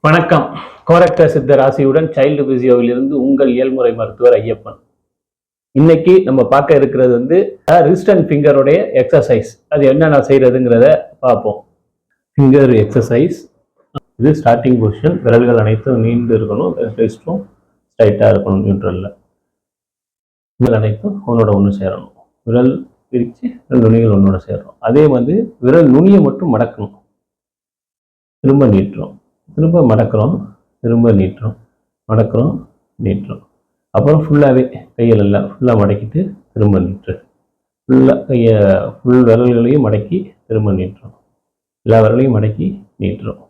வணக்கம். கோரக்ட சித்த ராசியுடன் சைல்டு பிசியோவிலிருந்து உங்கள் இயல்முறை மருத்துவர் ஐயப்பன். இன்னைக்கு நம்ம பார்க்க இருக்கிறது ரிஸ்ட் அண்ட் ஃபிங்கருடைய எக்ஸசைஸ். அது என்னென்ன செய்யறதுங்கிறத பார்ப்போம். Finger exercise. இது ஸ்டார்டிங் பொசிஷன். விரல்கள் அனைத்தும் நீண்டு இருக்கணும், ரெஸ்ட்டும் ஸ்ட்ரைட்டாக இருக்கணும் நியூட்ரலில். விரல் அனைத்தும் ஒன்னோட ஒன்று சேரணும். விரல் பிரித்து ரெண்டு நுனிகள் ஒன்னோட சேரணும். அதே விரல் நுனியை மட்டும் மடக்கணும். திரும்ப நீட்டுறோம், திரும்ப மடக்கிறோம், திரும்ப நீட்டுறோம், மடக்கிறோம், நீட்டுறோம். அப்புறம் ஃபுல்லாகவே கையில் எல்லாம் ஃபுல்லாக மடக்கிட்டு திரும்ப நீட்டுறோம். ஃபுல்லாக கையை ஃபுல் விரல்களையும் மடக்கி திரும்ப நீட்டுறோம். எல்லா விரலையும் மடக்கி நீட்டுறோம்,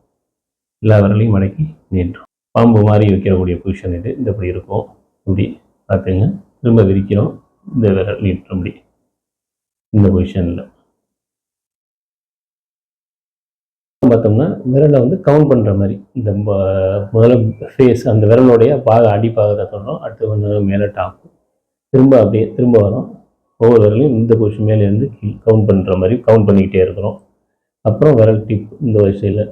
எல்லா விரலையும் மடக்கி நீட்டுறோம். பாம்பு மாதிரி வைக்கக்கூடிய பொசிஷன் இது. இந்த இப்படி இருக்கும். இப்படி பார்த்துங்க. திரும்ப விரிக்கிறோம், இந்த விரல் நீட்டுறோம். இப்படி இந்த பொசிஷனில் பார்த்தோம்னா விரலை கவுண்ட் பண்ணுற மாதிரி இந்த முதல்ல ஃபேஸ் அந்த விரலுடைய அடிப்பாகத்தை தொடரும். அடுத்து கொஞ்சம் மேலே டாப்பு, திரும்ப அப்படியே திரும்ப வரும். ஒவ்வொரு விரலையும் இந்த பொசிஷன் மேலேருந்து கவுண்ட் பண்ணுற மாதிரி கவுண்ட் பண்ணிக்கிட்டே இருக்கிறோம். அப்புறம் விரல் டிப் இந்த வரிசையில்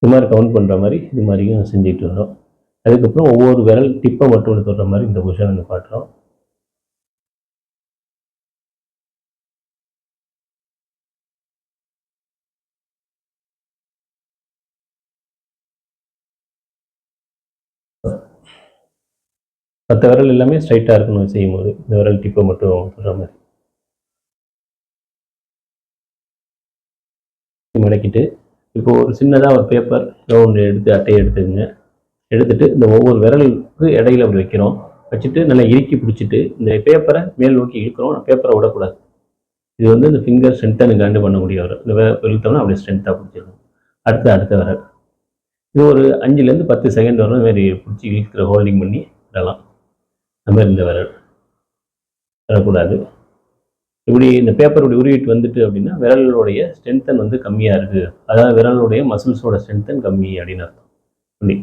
இது மாதிரி கவுண்ட் பண்ணுற மாதிரி இது மாதிரியும் செஞ்சுக்கிட்டு வரோம். அதுக்கப்புறம் ஒவ்வொரு விரல் டிப்பை மட்டும் தொடுற மாதிரி இந்த பொசிஷன் காட்டுறோம். மற்ற விரல் எல்லாமே ஸ்ட்ரைட்டாக இருக்கணும் செய்யும்போது. இந்த விரல் டிப்பை மட்டும் சொல்கிற மாதிரி மடக்கிட்டு இப்போ ஒரு சின்னதாக ஒரு பேப்பர் ஒன்று எடுத்து அட்டையை எடுத்துக்கங்க. எடுத்துட்டு இந்த ஒவ்வொரு விரலுக்கு இடையில அப்படி வைக்கிறோம். வச்சுட்டு நல்லா இறுக்கி பிடிச்சிட்டு இந்த பேப்பரை மேல் நோக்கி இழுக்கிறோம். பேப்பரை விடக்கூடாது. இது இந்த ஃபிங்கர் ஸ்ட்ரென்த்தனுக்காண்டு பண்ணக்கூடிய விரல். இந்த இழுத்தோம்னா அப்படியே ஸ்ட்ரென்த்தாக பிடிச்சிருக்கும். அடுத்த விரல் இது ஒரு 5லேருந்து 10 செகண்ட் வரும். இந்த மாதிரி பிடிச்சி இழுக்கிற ஹோல்டிங் பண்ணி விடலாம். அந்த மாதிரி இந்த விரல் வரக்கூடாது. இப்படி இந்த பேப்பர் இப்படி உருவிட்டு வந்துட்டு அப்படின்னா விரலுடைய ஸ்ட்ரென்த்தன் கம்மியாக இருக்குது. அதாவது விரலுடைய மசில்ஸோட ஸ்ட்ரென்த்தன் கம்மி அப்படின்னு அர்த்தம். அப்படி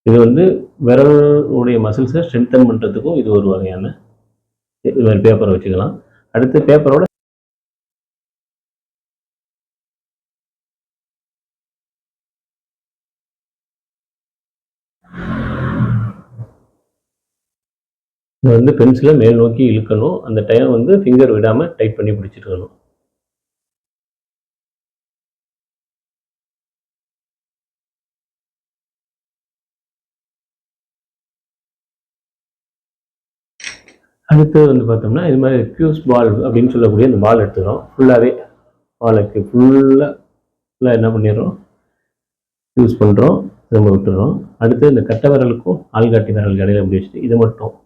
இது விரலுடைய மசில்ஸை ஸ்ட்ரென்த்தன் பண்ணுறதுக்கும் இது ஒரு வகையான இது மாதிரி பேப்பரை வச்சுக்கலாம். அடுத்து பேப்பரோட இது பென்சிலை மேல் நோக்கி இழுக்கணும். அந்த டைம் ஃபிங்கர் விடாமல் டைட் பண்ணி பிடிச்சிருக்கணும். அடுத்து பார்த்தோம்னா இது மாதிரி ஃபியூஸ் பால் அப்படின்னு சொல்லக்கூடிய இந்த பால் எடுத்துக்கிறோம். ஃபுல்லாகவே பாலுக்கு ஃபுல்லாக என்ன பண்ணிடுறோம், யூஸ் பண்ணுறோம், திரும்ப விட்டுறோம். அடுத்து இந்த கட்டை விரலுக்கும் ஆள்காட்டி விரலுக்கு இடையில அப்படி வச்சுட்டு இதை மட்டும்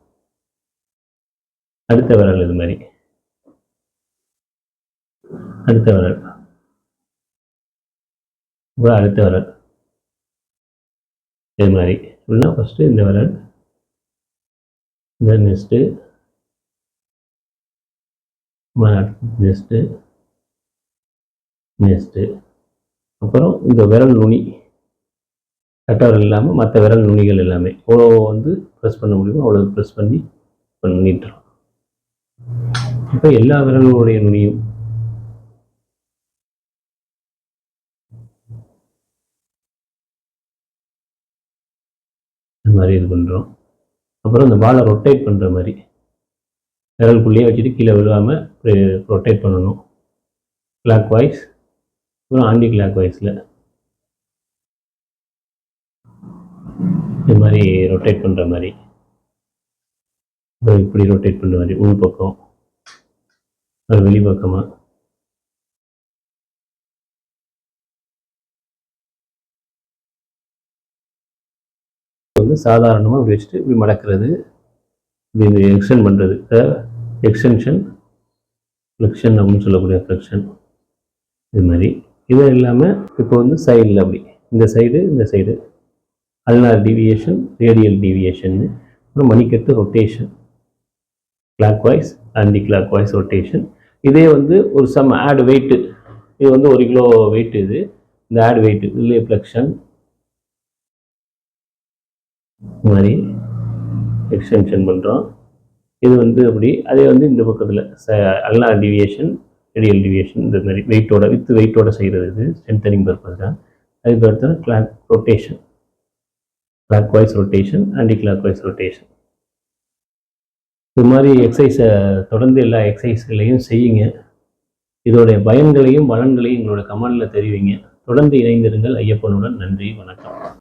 அடுத்த விரல் இது மாதிரி அடுத்த விரல் அடுத்த விரல் இது மாதிரி அப்படின்னா ஃபஸ்ட்டு இந்த விரல், இந்த நெக்ஸ்ட்டு, நெக்ஸ்ட்டு, அப்புறம் இந்த விரல் நுனி கட்டை விரல் இல்லாமல் மற்ற விரல் நுனிகள் எல்லாமே எவ்வளோ ப்ரெஸ் பண்ண முடியுமோ அவ்வளோ ப்ரெஸ் பண்ணி பண்ணிட்டுறோம். இப்போ எல்லா விரல்களுடைய நுனியும் இந்த மாதிரி இது பண்ணுறோம். அப்புறம் இந்த பாலை ரொட்டேட் பண்ணுற மாதிரி விரலுக்குள்ளேயே வச்சுட்டு கீழே விழுவாமல் ரொட்டேட் பண்ணணும். கிளாக் வைஸ், அப்புறம் ஆன்டி கிளாக் வைஸில் இது மாதிரி ரொட்டேட் பண்ணுற மாதிரி, இப்படி ரொட்டேட் பண்ணுற மாதிரி உள் பக்கம் வெளி பக்கமாக சாதாரணமாக இப்படி வச்சுட்டு இப்படி மடக்கிறது, இது எக்ஸ்டென்ட் பண்ணுறது, எக்ஸ்டென்ஷன், ஃப்ளெக்ஷன் அப்படின்னு சொல்லக்கூடிய ஃப்ளெக்ஷன். இது மாதிரி இது இல்லாமல் இப்போ சைடில் அப்படி இந்த side ulnar deviation, radial deviation, அப்புறம் மணிக்கட்டு rotation, clockwise, anti clock wise rotation. இதே ஒரு சம் ஆட் வெயிட்டு, இது 1 கிலோ வெயிட். இது இந்த ஆட் வெயிட்டு இல்லை ஃப்ளெக்ஷன் இந்த மாதிரி எக்ஸ்டென்ஷன் பண்ணுறோம். இது அப்படி அதே இந்த பக்கத்தில் அல்னார் டீவியேஷன், ரேடியல் டிவியேஷன் இந்த மாதிரி வெயிட்டோட செய்கிறது. இது ஸ்ட்ரென்தனிங் பர்பஸ் தான். அதுக்கு அடுத்தது clock rotation, clock wise rotation, anti clock wise rotation. இது மாதிரி எக்ஸசைஸை தொடர்ந்து எல்லா எக்ஸசைஸ்களையும் செய்யுங்க. இதோடைய பயன்களையும் பலன்களையும் எங்களோட கமெண்ட்ல தெரிவிங்க. தொடர்ந்து இணைந்திருங்கள் ஐயப்பனுடன். நன்றி, வணக்கம்.